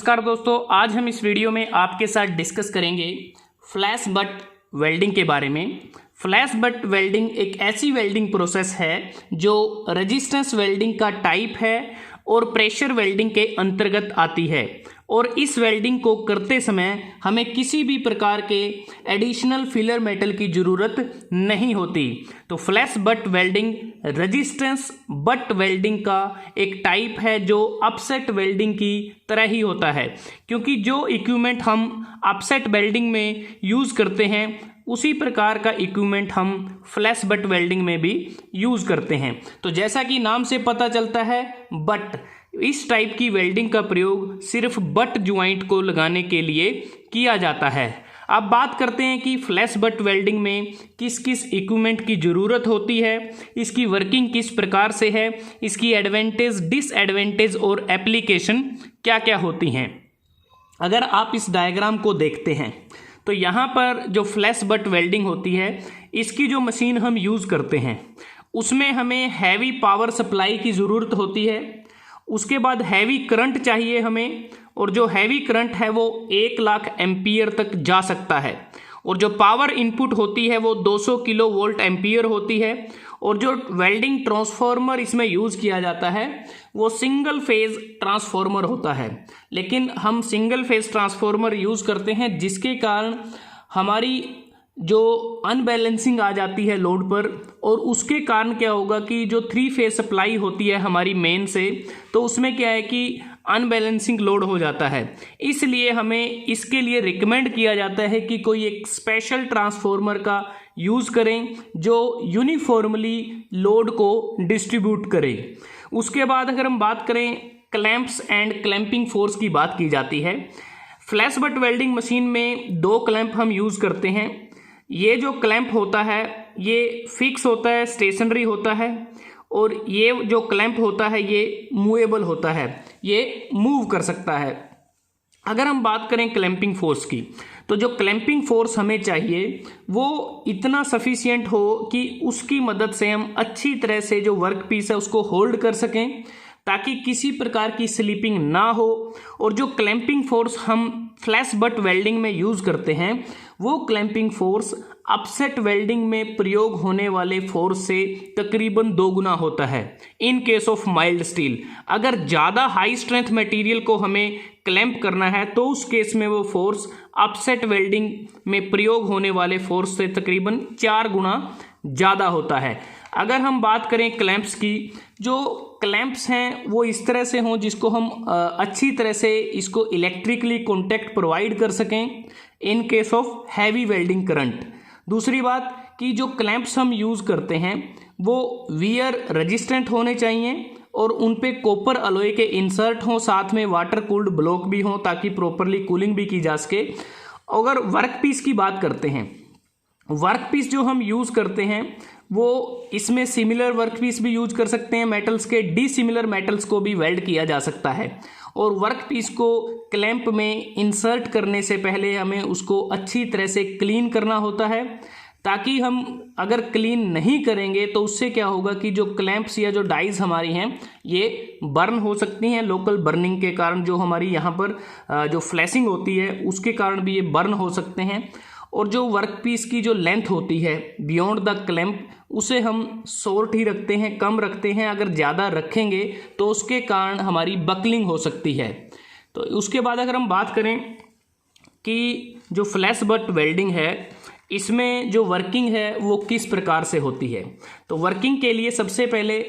नमस्कार दोस्तों, आज हम इस वीडियो में आपके साथ डिस्कस करेंगे फ्लैश बट वेल्डिंग के बारे में। फ्लैश बट वेल्डिंग एक ऐसी वेल्डिंग प्रोसेस है जो रेजिस्टेंस वेल्डिंग का टाइप है और प्रेशर वेल्डिंग के अंतर्गत आती है और इस वेल्डिंग को करते समय हमें किसी भी प्रकार के एडिशनल फिलर मेटल की ज़रूरत नहीं होती। तो flash butt welding resistance butt welding का एक टाइप है जो अपसेट वेल्डिंग की तरह ही होता है, क्योंकि जो इक्विपमेंट हम अपसेट वेल्डिंग में यूज़ करते हैं उसी प्रकार का इक्विपमेंट हम फ्लैश बट वेल्डिंग में भी यूज़ करते हैं। तो जैसा कि नाम से पता चलता है, बट इस टाइप की वेल्डिंग का प्रयोग सिर्फ बट ज्वाइंट को लगाने के लिए किया जाता है। अब बात करते हैं कि फ्लैश बट वेल्डिंग में किस किस इक्विपमेंट की ज़रूरत होती है, इसकी वर्किंग किस प्रकार से है, इसकी एडवांटेज, डिसएडवांटेज और एप्लीकेशन क्या क्या होती हैं। अगर आप इस डायग्राम को देखते हैं तो यहाँ पर जो फ्लैश बट वेल्डिंग होती है, इसकी जो मशीन हम यूज़ करते हैं उसमें हमें हैवी पावर सप्लाई की ज़रूरत होती है। उसके बाद हैवी करंट चाहिए हमें, और जो हैवी करंट है वो 1 लाख एम्पियर तक जा सकता है, और जो पावर इनपुट होती है वो 200 किलो वोल्ट एम्पियर होती है। और जो वेल्डिंग ट्रांसफार्मर इसमें यूज़ किया जाता है वो सिंगल फेज़ ट्रांसफार्मर होता है, लेकिन हम सिंगल फेज़ ट्रांसफार्मर यूज़ करते हैं जिसके कारण हमारी जो अनबैलेंसिंग आ जाती है लोड पर, और उसके कारण क्या होगा कि जो 3 फेज सप्लाई होती है हमारी मेन से, तो उसमें क्या है कि अनबैलेंसिंग लोड हो जाता है। इसलिए हमें इसके लिए रिकमेंड किया जाता है कि कोई एक स्पेशल ट्रांसफार्मर का यूज़ करें जो यूनिफॉर्मली लोड को डिस्ट्रीब्यूट करे। उसके बाद अगर हम बात करें क्लैंप्स एंड क्लैंपिंग फोर्स की बात की जाती है। फ्लैश बट वेल्डिंग मशीन में 2 क्लैंप हम यूज़ करते हैं। ये जो क्लैंप होता है ये फिक्स होता है, स्टेशनरी होता है, और ये जो क्लैंप होता है ये मूवेबल होता है, ये मूव कर सकता है। अगर हम बात करें क्लैंपिंग फोर्स की, तो जो क्लैंपिंग फोर्स हमें चाहिए वो इतना सफिशिएंट हो कि उसकी मदद से हम अच्छी तरह से जो वर्क पीस है उसको होल्ड कर सकें ताकि किसी प्रकार की स्लिपिंग ना हो। और जो क्लैंपिंग फोर्स हम फ्लैश बट वेल्डिंग में यूज़ करते हैं वो क्लैंपिंग फोर्स अपसेट वेल्डिंग में प्रयोग होने वाले फोर्स से तकरीबन 2 गुना होता है in case of mild steel. अगर ज़्यादा हाई स्ट्रेंथ मटेरियल को हमें क्लैंप करना है तो उस केस में वो फोर्स अपसेट वेल्डिंग में प्रयोग होने वाले फोर्स से तकरीबन 4 गुना ज़्यादा होता है। अगर हम बात करें क्लैंप्स की, जो क्लैंप्स हैं वो इस तरह से हों जिसको हम अच्छी तरह से इसको इलेक्ट्रिकली कॉन्टैक्ट प्रोवाइड कर सकें in case of heavy welding current. दूसरी बात कि जो क्लैंप्स हम यूज़ करते हैं वो वियर रेजिस्टेंट होने चाहिए और उन पे कॉपर अलॉय के इंसर्ट हों, साथ में वाटर कूल्ड ब्लॉक भी हों ताकि प्रॉपरली कूलिंग भी की जा सके। अगर वर्क पीस की बात करते हैं, वर्क पीस जो हम यूज़ करते हैं वो इसमें सिमिलर वर्क पीस भी यूज कर सकते हैं मेटल्स के, डिसिमिलर मेटल्स को भी वेल्ड किया जा सकता है। और वर्क पीस को क्लैंप में इंसर्ट करने से पहले हमें उसको अच्छी तरह से क्लीन करना होता है, ताकि हम अगर क्लीन नहीं करेंगे तो उससे क्या होगा कि जो क्लैंप्स या जो डाइज हमारी हैं ये बर्न हो सकती हैं। लोकल बर्निंग के कारण जो हमारी यहाँ पर जो फ्लैशिंग होती है उसके कारण भी ये बर्न हो सकते हैं। और जो वर्क पीस की जो लेंथ होती है बियॉन्ड द क्लैंप उसे हम शॉर्ट ही रखते हैं, कम रखते हैं। अगर ज़्यादा रखेंगे तो उसके कारण हमारी बकलिंग हो सकती है। तो उसके बाद अगर हम बात करें कि जो फ्लैश बट वेल्डिंग है इसमें जो वर्किंग है वो किस प्रकार से होती है, तो वर्किंग के लिए सबसे पहले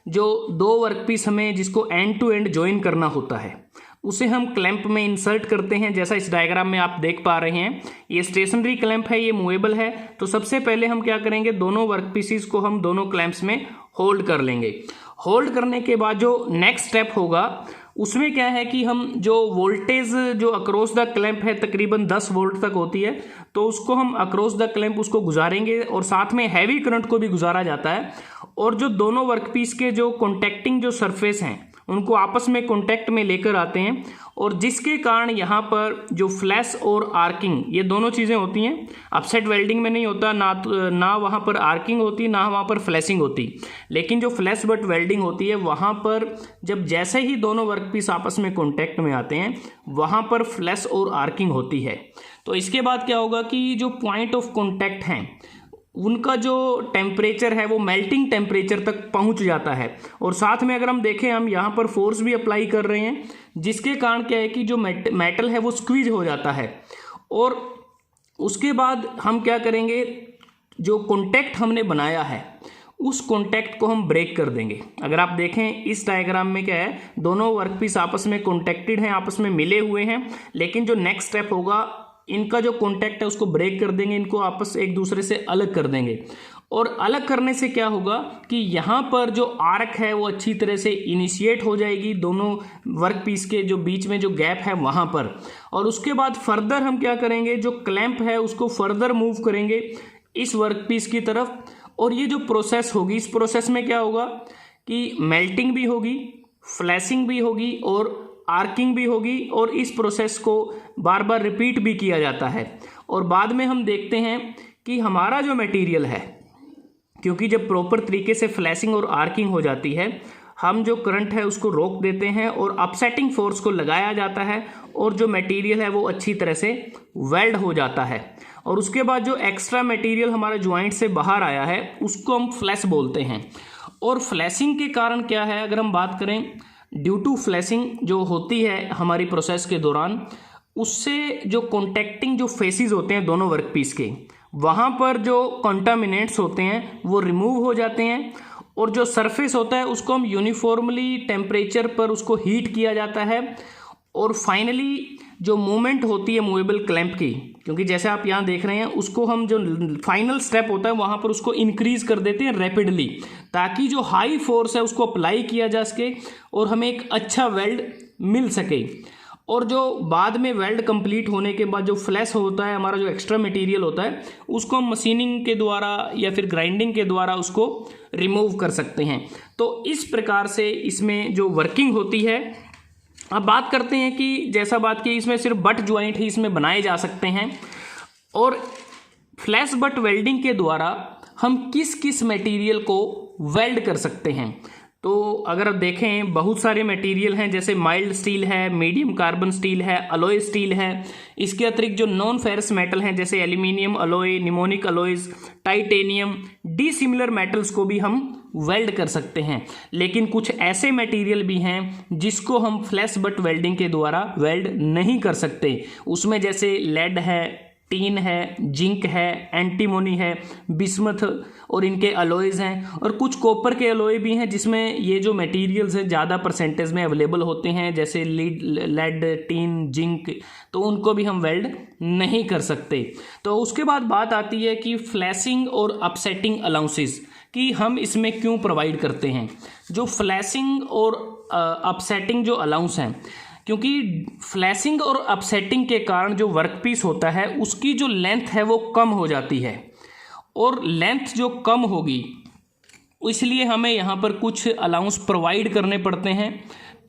जो 2 वर्क पीस हमें जिसको एंड टू एंड ज्वाइन करना होता है उसे हम क्लैंप में इंसर्ट करते हैं। जैसा इस डायग्राम में आप देख पा रहे हैं ये स्टेशनरी क्लैंप है, ये मूवेबल है। तो सबसे पहले हम क्या करेंगे, दोनों वर्क पीसीस को हम दोनों क्लैंप्स में होल्ड कर लेंगे। होल्ड करने के बाद जो नेक्स्ट स्टेप होगा उसमें क्या है कि हम जो वोल्टेज जो अक्रॉस द क्लैंप है तकरीबन 10 वोल्ट तक होती है, तो उसको हम अक्रॉस द क्लैंप उसको गुजारेंगे और साथ में हैवी करंट को भी गुजारा जाता है। और जो दोनों वर्क पीस के जो कॉन्टैक्टिंग जो सरफेस हैं उनको आपस में कॉन्टैक्ट में लेकर आते हैं, और जिसके कारण यहाँ पर जो फ्लैश और आर्किंग ये दोनों चीज़ें होती हैं। अपसेट वेल्डिंग में नहीं होता, ना वहाँ पर आर्किंग होती, ना वहाँ पर फ्लैशिंग होती। लेकिन जो फ्लैश बट वेल्डिंग होती है वहाँ पर जब जैसे ही दोनों वर्कपीस आपस में कॉन्टैक्ट में आते हैं वहाँ पर फ्लैश और आर्किंग होती है। तो इसके बाद क्या होगा कि जो पॉइंट ऑफ कॉन्टैक्ट हैं उनका जो टेम्परेचर है वो मेल्टिंग टेम्परेचर तक पहुंच जाता है, और साथ में अगर हम देखें हम यहाँ पर फोर्स भी अप्लाई कर रहे हैं, जिसके कारण क्या है कि जो मेटल है वो स्क्वीज हो जाता है। और उसके बाद हम क्या करेंगे, जो कॉन्टैक्ट हमने बनाया है उस कॉन्टैक्ट को हम ब्रेक कर देंगे। अगर आप देखें इस डायग्राम में क्या है, दोनों वर्कपीस आपस में कॉन्टैक्टेड हैं, आपस में मिले हुए हैं, लेकिन जो नेक्स्ट स्टेप होगा इनका जो कॉन्टैक्ट है उसको ब्रेक कर देंगे, इनको आपस एक दूसरे से अलग कर देंगे। और अलग करने से क्या होगा कि यहाँ पर जो आर्क है वो अच्छी तरह से इनिशिएट हो जाएगी दोनों वर्कपीस के जो बीच में जो गैप है वहाँ पर। और उसके बाद फर्दर हम क्या करेंगे, जो क्लैंप है उसको फर्दर मूव करेंगे इस वर्कपीस की तरफ, और ये जो प्रोसेस होगी इस प्रोसेस में क्या होगा कि मेल्टिंग भी होगी, फ्लैशिंग भी होगी और आर्किंग भी होगी, और इस प्रोसेस को बार बार रिपीट भी किया जाता है। और बाद में हम देखते हैं कि हमारा जो मटेरियल है, क्योंकि जब प्रॉपर तरीके से फ्लैशिंग और आर्किंग हो जाती है हम जो करंट है उसको रोक देते हैं और अपसेटिंग फोर्स को लगाया जाता है, और जो मटेरियल है वो अच्छी तरह से वेल्ड हो जाता है। और उसके बाद जो एक्स्ट्रा मटेरियल हमारे ज्वाइंट से बाहर आया है उसको हम फ्लैश बोलते हैं। और फ्लैशिंग के कारण क्या है, अगर हम बात करें, ड्यू टू फ्लैशिंग जो होती है हमारी प्रोसेस के दौरान, उससे जो कॉन्टैक्टिंग जो फेसेस होते हैं दोनों वर्कपीस के, वहाँ पर जो कंटामिनेंट्स होते हैं वो रिमूव हो जाते हैं, और जो सरफेस होता है उसको हम यूनिफॉर्मली टेम्परेचर पर उसको हीट किया जाता है। और फाइनली जो मूवमेंट होती है मूवेबल क्लैंप की, क्योंकि जैसे आप यहाँ देख रहे हैं उसको हम जो फाइनल स्टेप होता है वहाँ पर उसको इंक्रीज कर देते हैं रैपिडली, ताकि जो हाई फोर्स है उसको अप्लाई किया जा सके और हमें एक अच्छा वेल्ड मिल सके। और जो बाद में वेल्ड कंप्लीट होने के बाद जो फ्लैश होता है, हमारा जो एक्स्ट्रा मटेरियल होता है, उसको हम मशीनिंग के द्वारा या फिर ग्राइंडिंग के द्वारा उसको रिमूव कर सकते हैं। तो इस प्रकार से इसमें जो वर्किंग होती है। अब बात करते हैं कि जैसा बात की इसमें सिर्फ बट ज्वाइंट ही इसमें बनाए जा सकते हैं, और फ्लैश बट वेल्डिंग के द्वारा हम किस किस मटेरियल को वेल्ड कर सकते हैं। तो अगर आप देखें बहुत सारे मटेरियल हैं, जैसे माइल्ड स्टील है, मीडियम कार्बन स्टील है, अलॉय स्टील है। इसके अतिरिक्त जो नॉन फेरस मेटल हैं जैसे aluminium alloy, mnemonic alloys, titanium, dissimilar metals को भी हम वेल्ड कर सकते हैं। लेकिन कुछ ऐसे मटेरियल भी हैं जिसको हम फ्लैश बट वेल्डिंग के द्वारा वेल्ड नहीं कर सकते। उसमें जैसे लेड है, टीन है, जिंक है, एंटीमोनी है, बिस्मथ और इनके अलॉयज़ हैं, और कुछ कॉपर के अलॉय भी हैं जिसमें ये जो मटेरियल्स हैं ज़्यादा परसेंटेज में अवेलेबल होते हैं, जैसे लेड, टीन, जिंक, तो उनको भी हम वेल्ड नहीं कर सकते। तो उसके बाद बात आती है कि फ्लैशिंग और अपसेटिंग अलाउंसेस कि हम इसमें क्यों प्रोवाइड करते हैं। जो फ्लैशिंग और अपसेटिंग जो अलाउंस हैं, क्योंकि फ्लैशिंग और अपसेटिंग के कारण जो वर्कपीस होता है उसकी जो लेंथ है वो कम हो जाती है, और लेंथ जो कम होगी इसलिए हमें यहाँ पर कुछ अलाउंस प्रोवाइड करने पड़ते हैं,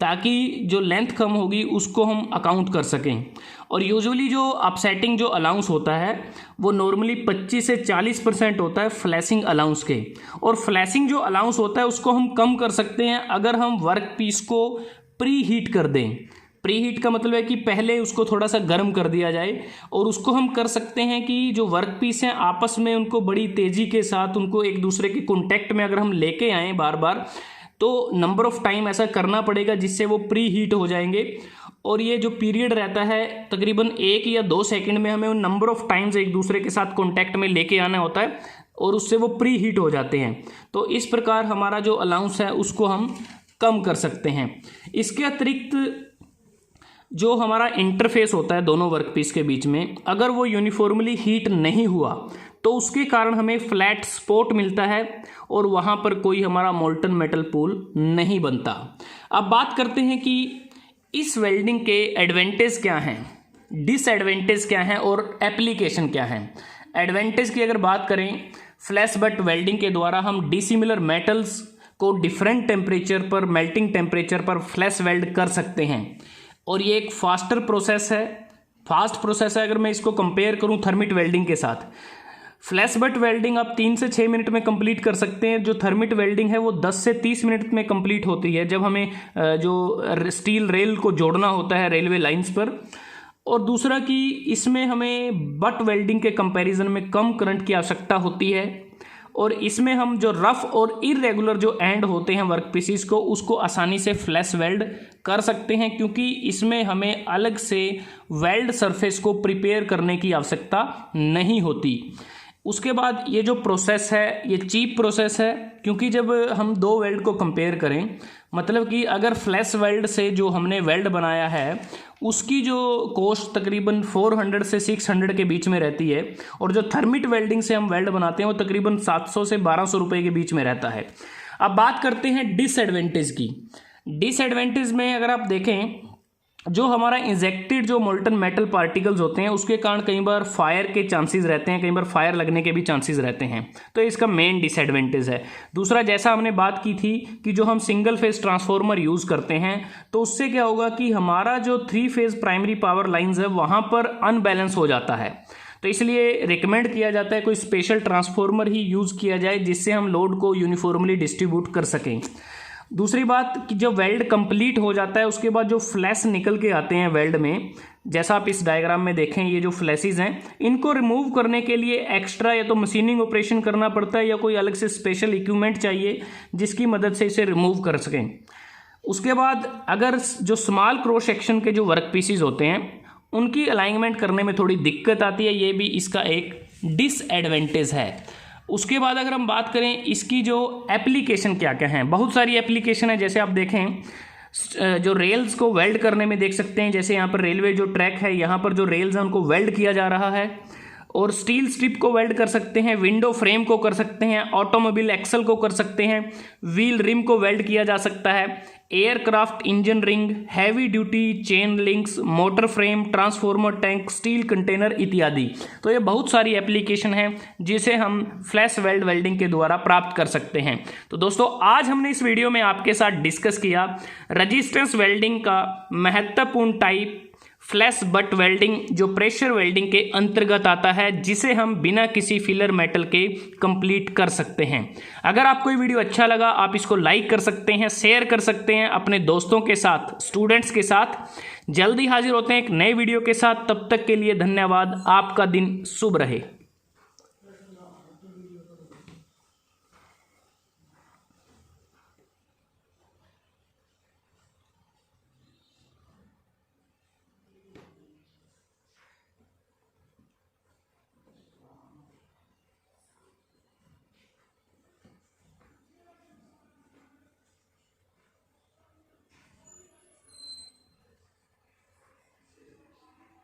ताकि जो लेंथ कम होगी उसको हम अकाउंट कर सकें। और यूजुअली जो अपसेटिंग जो अलाउंस होता है वो नॉर्मली 25 से 40% होता है फ्लैशिंग अलाउंस के, और फ्लैशिंग जो अलाउंस होता है उसको हम कम कर सकते हैं अगर हम वर्कपीस को प्री हीट कर दें। प्री हीट का मतलब है कि पहले उसको थोड़ा सा गर्म कर दिया जाए, और उसको हम कर सकते हैं कि जो वर्कपीस हैं आपस में उनको बड़ी तेज़ी के साथ उनको एक दूसरे के कॉन्टैक्ट में अगर हम लेके आएँ बार बार, तो नंबर ऑफ़ टाइम ऐसा करना पड़ेगा जिससे वो प्री हीट हो जाएंगे। और ये जो पीरियड रहता है तकरीबन 1 या 2 सेकंड में हमें उन नंबर ऑफ़ टाइम्स एक दूसरे के साथ कॉन्टैक्ट में लेके आना होता है, और उससे वो प्री हीट हो जाते हैं। तो इस प्रकार हमारा जो अलाउंस है उसको हम कम कर सकते हैं। इसके अतिरिक्त जो हमारा इंटरफेस होता है दोनों वर्कपीस के बीच में, अगर वो यूनिफॉर्मली हीट नहीं हुआ तो उसके कारण हमें फ्लैट स्पॉट मिलता है, और वहाँ पर कोई हमारा मोल्टन मेटल पूल नहीं बनता। अब बात करते हैं कि इस वेल्डिंग के एडवांटेज क्या हैं, डिसएडवांटेज क्या हैं और एप्लीकेशन क्या हैं। एडवांटेज की अगर बात करें, फ्लैश बट वेल्डिंग के द्वारा हम डिसिमिलर मेटल्स को डिफरेंट टेम्परेचर पर, मेल्टिंग टेम्परेचर पर फ्लैश वेल्ड कर सकते हैं। और ये एक फास्टर प्रोसेस है, फास्ट प्रोसेस है। अगर मैं इसको कंपेयर करूं थर्मिट वेल्डिंग के साथ, फ्लैश बट वेल्डिंग आप 3 से 6 मिनट में कंप्लीट कर सकते हैं। जो थर्मिट वेल्डिंग है वो 10 से 30 मिनट में कंप्लीट होती है, जब हमें जो स्टील रेल को जोड़ना होता है रेलवे लाइंस पर। और दूसरा कि इसमें हमें बट वेल्डिंग के कंपैरिजन में कम करंट की आवश्यकता होती है, और इसमें हम जो रफ और इरेगुलर जो एंड होते हैं वर्क पीसीस को, उसको आसानी से फ्लैश वेल्ड कर सकते हैं, क्योंकि इसमें हमें अलग से वेल्ड सरफेस को प्रिपेयर करने की आवश्यकता नहीं होती। उसके बाद ये जो प्रोसेस है ये चीप प्रोसेस है, क्योंकि जब हम दो वेल्ड को कंपेयर करें, मतलब कि अगर फ्लैश वेल्ड से जो हमने वेल्ड बनाया है उसकी जो कॉस्ट तकरीबन 400 से 600 के बीच में रहती है, और जो थर्मिट वेल्डिंग से हम वेल्ड बनाते हैं वो तकरीबन 700 से 1200 रुपये के बीच में रहता है। अब बात करते हैं डिसएडवांटेज की। डिसएडवांटेज में अगर आप देखें, जो हमारा इंजेक्टेड जो मोल्टन मेटल पार्टिकल्स होते हैं उसके कारण कई बार फायर के चांसेस रहते हैं, कई बार फायर लगने के भी चांसेस रहते हैं, तो इसका मेन डिसएडवांटेज है। दूसरा, जैसा हमने बात की थी कि जो हम सिंगल फेज ट्रांसफार्मर यूज़ करते हैं तो उससे क्या होगा कि हमारा जो 3 फेज प्राइमरी पावर लाइन्स है वहाँ पर अनबैलेंस हो जाता है। तो इसलिए रिकमेंड किया जाता है कोई स्पेशल ट्रांसफार्मर ही यूज़ किया जाए जिससे हम लोड को यूनिफॉर्मली डिस्ट्रीब्यूट कर सकें। दूसरी बात कि जब वेल्ड कंप्लीट हो जाता है उसके बाद जो फ्लैश निकल के आते हैं वेल्ड में, जैसा आप इस डायग्राम में देखें, ये जो फ्लैशेस हैं इनको रिमूव करने के लिए एक्स्ट्रा या तो मशीनिंग ऑपरेशन करना पड़ता है या कोई अलग से स्पेशल इक्विपमेंट चाहिए जिसकी मदद से इसे रिमूव कर सकें। उसके बाद अगर जो स्मॉल क्रॉस सेक्शन के जो वर्क पीसीज होते हैं उनकी अलाइनमेंट करने में थोड़ी दिक्कत आती है, ये भी इसका एक डिसएडवांटेज है। उसके बाद अगर हम बात करें इसकी जो एप्लीकेशन क्या क्या हैं, बहुत सारी एप्लीकेशन है। जैसे आप देखें जो रेल्स को वेल्ड करने में देख सकते हैं, जैसे यहाँ पर रेलवे जो ट्रैक है यहाँ पर जो रेल्स हैं उनको वेल्ड किया जा रहा है, और स्टील स्ट्रिप को वेल्ड कर सकते हैं, विंडो फ्रेम को कर सकते हैं, ऑटोमोबाइल एक्सल को कर सकते हैं, व्हील रिम को वेल्ड किया जा सकता है, aircraft engine ring, heavy duty chain links, motor frame, transformer tank, steel container इत्यादि। तो ये बहुत सारी एप्लीकेशन हैं जिसे हम फ्लैश वेल्ड वेल्डिंग के द्वारा प्राप्त कर सकते हैं। तो दोस्तों, आज हमने इस वीडियो में आपके साथ डिस्कस किया रेजिस्टेंस वेल्डिंग का महत्वपूर्ण टाइप फ्लैश बट वेल्डिंग, जो प्रेशर वेल्डिंग के अंतर्गत आता है, जिसे हम बिना किसी फिलर मेटल के कंप्लीट कर सकते हैं। अगर आपको ये वीडियो अच्छा लगा आप इसको लाइक कर सकते हैं, शेयर कर सकते हैं अपने दोस्तों के साथ, स्टूडेंट्स के साथ। जल्दी हाजिर होते हैं एक नए वीडियो के साथ, तब तक के लिए धन्यवाद। आपका दिन शुभ रहे।